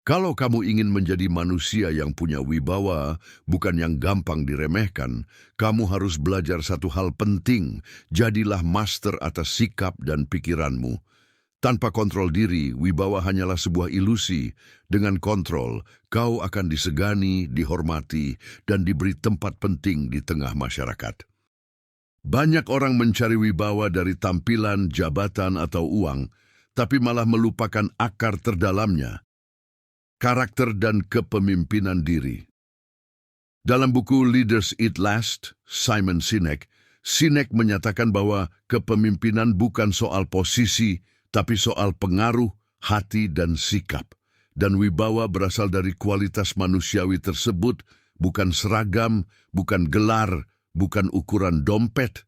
Kalau kamu ingin menjadi manusia yang punya wibawa, bukan yang gampang diremehkan, kamu harus belajar satu hal penting. Jadilah master atas sikap dan pikiranmu. Tanpa kontrol diri, wibawa hanyalah sebuah ilusi. Dengan kontrol, kau akan disegani, dihormati, dan diberi tempat penting di tengah masyarakat. Banyak orang mencari wibawa dari tampilan, jabatan, atau uang, tapi malah melupakan akar terdalamnya, karakter dan kepemimpinan diri. Dalam buku Leaders Eat Last, Simon Sinek menyatakan bahwa kepemimpinan bukan soal posisi, tapi soal pengaruh, hati, dan sikap. Dan wibawa berasal dari kualitas manusiawi tersebut, bukan seragam, bukan gelar, bukan ukuran dompet.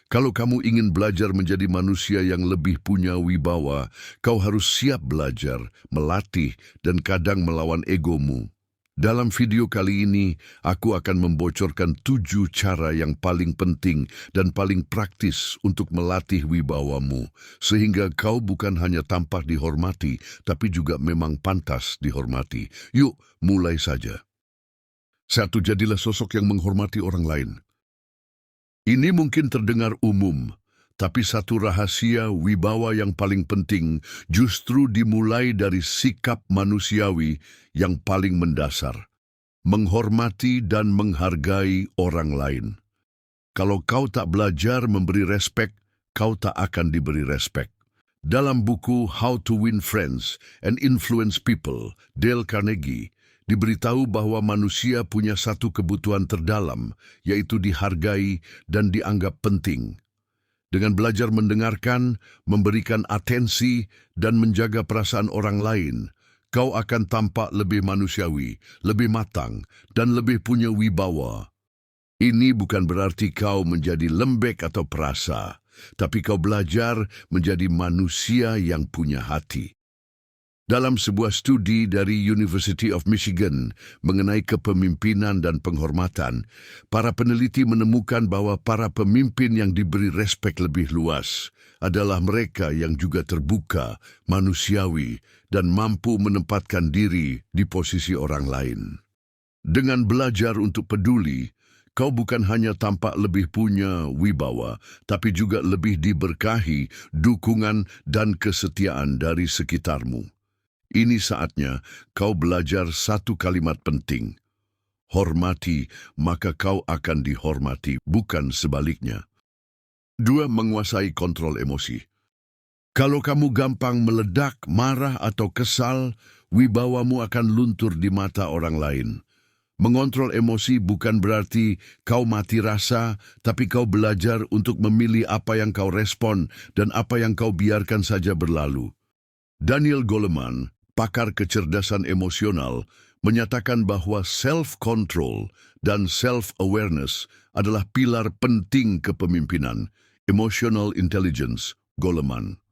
Kalau kamu ingin belajar menjadi manusia yang lebih punya wibawa, kau harus siap belajar, melatih, dan kadang melawan egomu. Dalam video kali ini, aku akan membocorkan 7 cara yang paling penting dan paling praktis untuk melatih wibawamu, sehingga kau bukan hanya tampak dihormati, tapi juga memang pantas dihormati. Yuk, mulai saja. 1. Jadilah sosok yang menghormati orang lain. Ini mungkin terdengar umum, tapi satu rahasia wibawa yang paling penting justru dimulai dari sikap manusiawi yang paling mendasar. Menghormati dan menghargai orang lain. Kalau kau tak belajar memberi respek, kau tak akan diberi respek. Dalam buku How to Win Friends and Influence People, Dale Carnegie, diberitahu bahwa manusia punya satu kebutuhan terdalam, yaitu dihargai dan dianggap penting. Dengan belajar mendengarkan, memberikan atensi, dan menjaga perasaan orang lain, kau akan tampak lebih manusiawi, lebih matang, dan lebih punya wibawa. Ini bukan berarti kau menjadi lembek atau perasa, tapi kau belajar menjadi manusia yang punya hati. Dalam sebuah studi dari University of Michigan mengenai kepemimpinan dan penghormatan, para peneliti menemukan bahwa para pemimpin yang diberi respek lebih luas adalah mereka yang juga terbuka, manusiawi, dan mampu menempatkan diri di posisi orang lain. Dengan belajar untuk peduli, kau bukan hanya tampak lebih punya wibawa, tapi juga lebih diberkahi, dukungan, dan kesetiaan dari sekitarmu. Ini saatnya kau belajar satu kalimat penting. Hormati, maka kau akan dihormati, bukan sebaliknya. 2. Menguasai kontrol emosi. Kalau kamu gampang meledak, marah, atau kesal, wibawamu akan luntur di mata orang lain. Mengontrol emosi bukan berarti kau mati rasa, tapi kau belajar untuk memilih apa yang kau respon dan apa yang kau biarkan saja berlalu. Daniel Goleman, pakar kecerdasan emosional, menyatakan bahwa self-control dan self-awareness adalah pilar penting kepemimpinan, emotional intelligence, Goleman.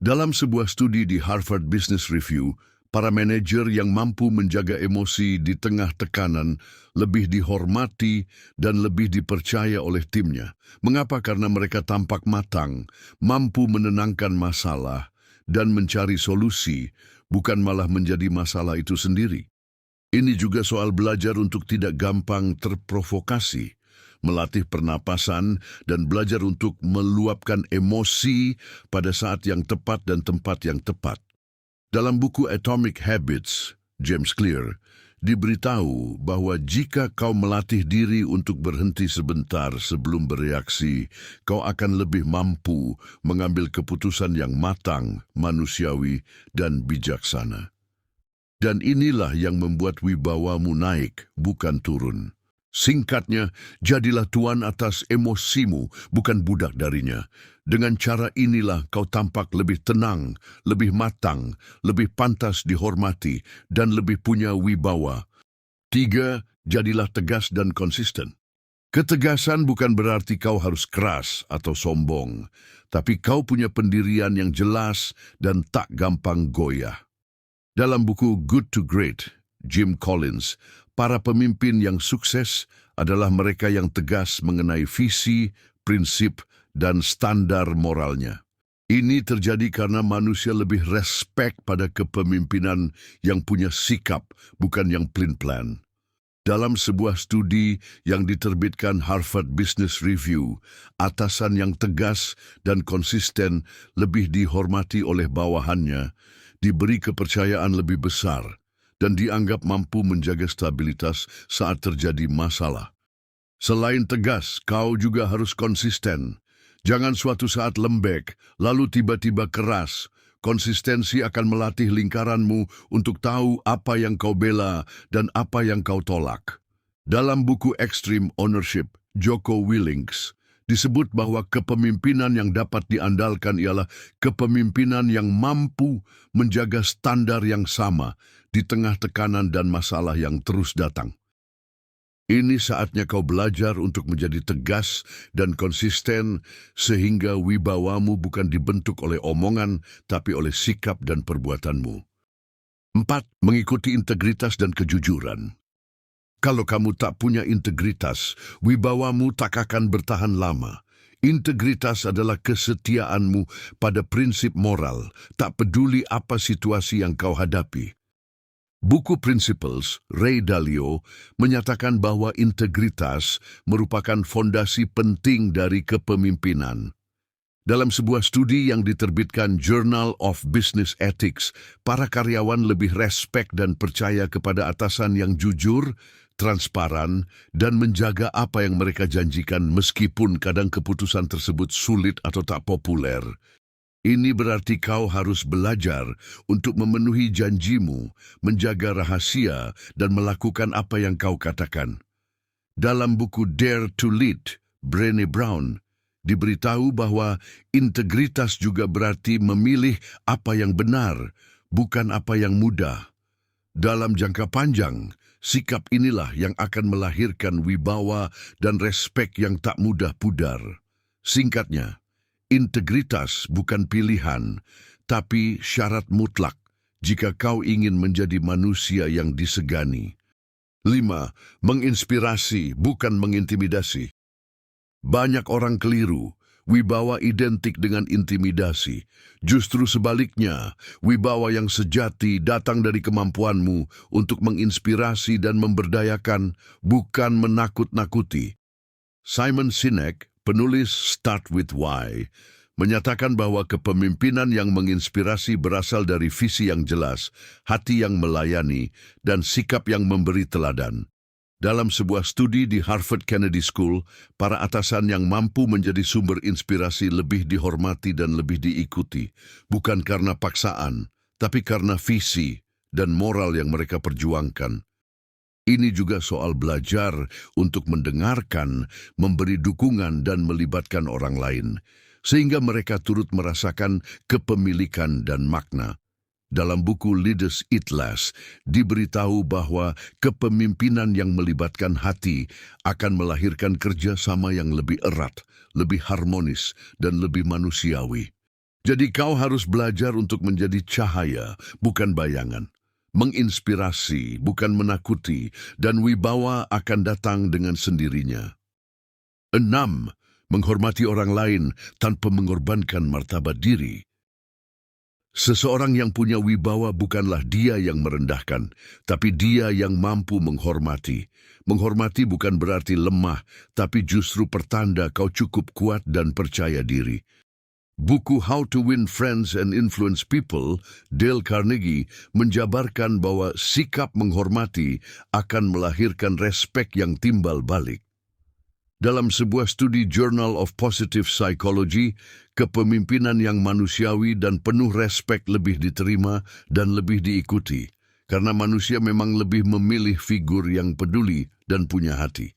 Dalam sebuah studi di Harvard Business Review, para manajer yang mampu menjaga emosi di tengah tekanan lebih dihormati dan lebih dipercaya oleh timnya. Mengapa? Karena mereka tampak matang, mampu menenangkan masalah, dan mencari solusi, bukan malah menjadi masalah itu sendiri. Ini juga soal belajar untuk tidak gampang terprovokasi, melatih pernapasan, dan belajar untuk meluapkan emosi pada saat yang tepat dan tempat yang tepat. Dalam buku Atomic Habits, James Clear diberitahu bahwa jika kau melatih diri untuk berhenti sebentar sebelum bereaksi, kau akan lebih mampu mengambil keputusan yang matang, manusiawi, dan bijaksana. Dan inilah yang membuat wibawamu naik, bukan turun. Singkatnya, jadilah tuan atas emosimu, bukan budak darinya. Dengan cara inilah kau tampak lebih tenang, lebih matang, lebih pantas dihormati, dan lebih punya wibawa. 3. Jadilah tegas dan konsisten. Ketegasan bukan berarti kau harus keras atau sombong, tapi kau punya pendirian yang jelas dan tak gampang goyah. Dalam buku Good to Great, Jim Collins, para pemimpin yang sukses adalah mereka yang tegas mengenai visi, prinsip, dan standar moralnya. Ini terjadi karena manusia lebih respek pada kepemimpinan yang punya sikap, bukan yang plin-plan. Dalam sebuah studi yang diterbitkan Harvard Business Review, atasan yang tegas dan konsisten lebih dihormati oleh bawahannya, diberi kepercayaan lebih besar, dan dianggap mampu menjaga stabilitas saat terjadi masalah. Selain tegas, kau juga harus konsisten. Jangan suatu saat lembek, lalu tiba-tiba keras. Konsistensi akan melatih lingkaranmu untuk tahu apa yang kau bela dan apa yang kau tolak. Dalam buku Extreme Ownership, Jocko Willink disebut bahwa kepemimpinan yang dapat diandalkan ialah kepemimpinan yang mampu menjaga standar yang sama di tengah tekanan dan masalah yang terus datang. Ini saatnya kau belajar untuk menjadi tegas dan konsisten sehingga wibawamu bukan dibentuk oleh omongan tapi oleh sikap dan perbuatanmu. 4. Mengikuti integritas dan kejujuran. Kalau kamu tak punya integritas, wibawamu tak akan bertahan lama. Integritas adalah kesetiaanmu pada prinsip moral, tak peduli apa situasi yang kau hadapi. Buku Principles, Ray Dalio, menyatakan bahwa integritas merupakan fondasi penting dari kepemimpinan. Dalam sebuah studi yang diterbitkan Journal of Business Ethics, para karyawan lebih respek dan percaya kepada atasan yang jujur, transparan, dan menjaga apa yang mereka janjikan meskipun kadang keputusan tersebut sulit atau tak populer. Ini berarti kau harus belajar untuk memenuhi janjimu, menjaga rahasia, dan melakukan apa yang kau katakan. Dalam buku Dare to Lead, Brené Brown diberitahu bahwa integritas juga berarti memilih apa yang benar, bukan apa yang mudah. Dalam jangka panjang, sikap inilah yang akan melahirkan wibawa dan respek yang tak mudah pudar. Singkatnya, integritas bukan pilihan, tapi syarat mutlak jika kau ingin menjadi manusia yang disegani. 5. Menginspirasi, bukan mengintimidasi. Banyak orang keliru, wibawa identik dengan intimidasi. Justru sebaliknya, wibawa yang sejati datang dari kemampuanmu untuk menginspirasi dan memberdayakan, bukan menakut-nakuti. Simon Sinek, penulis Start With Why, menyatakan bahwa kepemimpinan yang menginspirasi berasal dari visi yang jelas, hati yang melayani, dan sikap yang memberi teladan. Dalam sebuah studi di Harvard Kennedy School, para atasan yang mampu menjadi sumber inspirasi lebih dihormati dan lebih diikuti, bukan karena paksaan, tapi karena visi dan moral yang mereka perjuangkan. Ini juga soal belajar untuk mendengarkan, memberi dukungan dan melibatkan orang lain, sehingga mereka turut merasakan kepemilikan dan makna. Dalam buku Leaders Eat Less, diberitahu bahwa kepemimpinan yang melibatkan hati akan melahirkan kerjasama yang lebih erat, lebih harmonis, dan lebih manusiawi. Jadi kau harus belajar untuk menjadi cahaya, bukan bayangan. Menginspirasi, bukan menakuti, dan wibawa akan datang dengan sendirinya. 6. Menghormati orang lain tanpa mengorbankan martabat diri. Seseorang yang punya wibawa bukanlah dia yang merendahkan, tapi dia yang mampu menghormati. Menghormati bukan berarti lemah, tapi justru pertanda kau cukup kuat dan percaya diri. Buku How to Win Friends and Influence People, Dale Carnegie, menjabarkan bahwa sikap menghormati akan melahirkan respek yang timbal balik. Dalam sebuah studi Journal of Positive Psychology, kepemimpinan yang manusiawi dan penuh respek lebih diterima dan lebih diikuti, karena manusia memang lebih memilih figur yang peduli dan punya hati.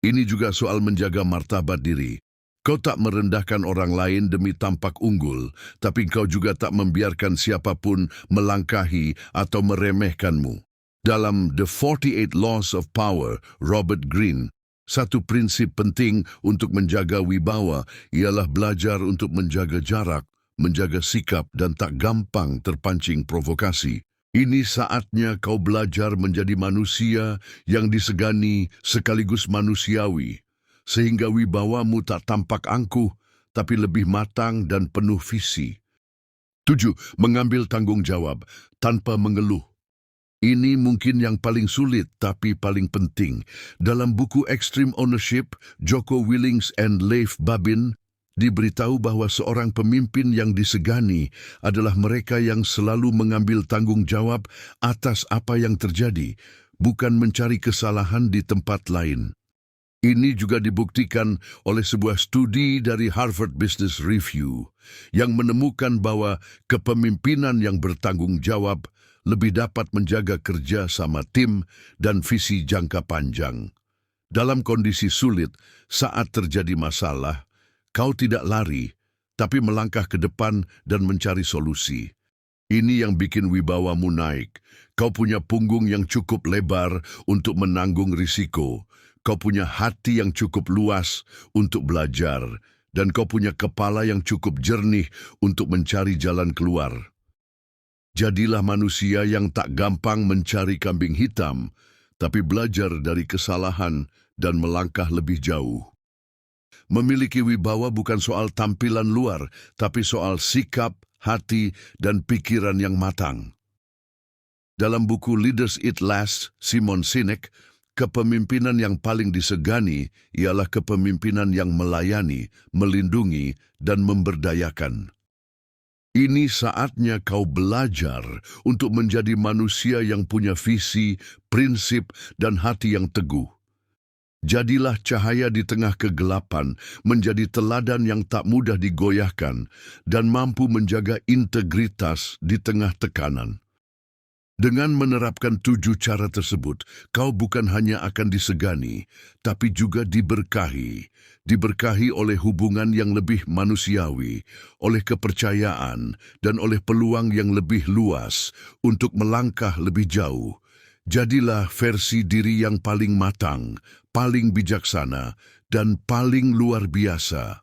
Ini juga soal menjaga martabat diri. Kau tak merendahkan orang lain demi tampak unggul, tapi kau juga tak membiarkan siapapun melangkahi atau meremehkanmu. Dalam The 48 Laws of Power, Robert Greene, satu prinsip penting untuk menjaga wibawa ialah belajar untuk menjaga jarak, menjaga sikap dan tak gampang terpancing provokasi. Ini saatnya kau belajar menjadi manusia yang disegani sekaligus manusiawi, sehingga wibawamu tak tampak angkuh, tapi lebih matang dan penuh visi. 7. Mengambil tanggung jawab tanpa mengeluh. Ini mungkin yang paling sulit tapi paling penting. Dalam buku Extreme Ownership, Jocko Willink and Leif Babin diberitahu bahwa seorang pemimpin yang disegani adalah mereka yang selalu mengambil tanggung jawab atas apa yang terjadi, bukan mencari kesalahan di tempat lain. Ini juga dibuktikan oleh sebuah studi dari Harvard Business Review yang menemukan bahwa kepemimpinan yang bertanggung jawab lebih dapat menjaga kerja sama tim dan visi jangka panjang. Dalam kondisi sulit, saat terjadi masalah, kau tidak lari, tapi melangkah ke depan dan mencari solusi. Ini yang bikin wibawamu naik. Kau punya punggung yang cukup lebar untuk menanggung risiko. Kau punya hati yang cukup luas untuk belajar. Dan kau punya kepala yang cukup jernih untuk mencari jalan keluar. Jadilah manusia yang tak gampang mencari kambing hitam, tapi belajar dari kesalahan dan melangkah lebih jauh. Memiliki wibawa bukan soal tampilan luar, tapi soal sikap, hati, dan pikiran yang matang. Dalam buku Leaders Eat Last, Simon Sinek, kepemimpinan yang paling disegani ialah kepemimpinan yang melayani, melindungi, dan memberdayakan. Ini saatnya kau belajar untuk menjadi manusia yang punya visi, prinsip, dan hati yang teguh. Jadilah cahaya di tengah kegelapan, menjadi teladan yang tak mudah digoyahkan, dan mampu menjaga integritas di tengah tekanan. Dengan menerapkan 7 cara tersebut, kau bukan hanya akan disegani, tapi juga diberkahi. Diberkahi oleh hubungan yang lebih manusiawi, oleh kepercayaan, dan oleh peluang yang lebih luas untuk melangkah lebih jauh. Jadilah versi diri yang paling matang, paling bijaksana, dan paling luar biasa.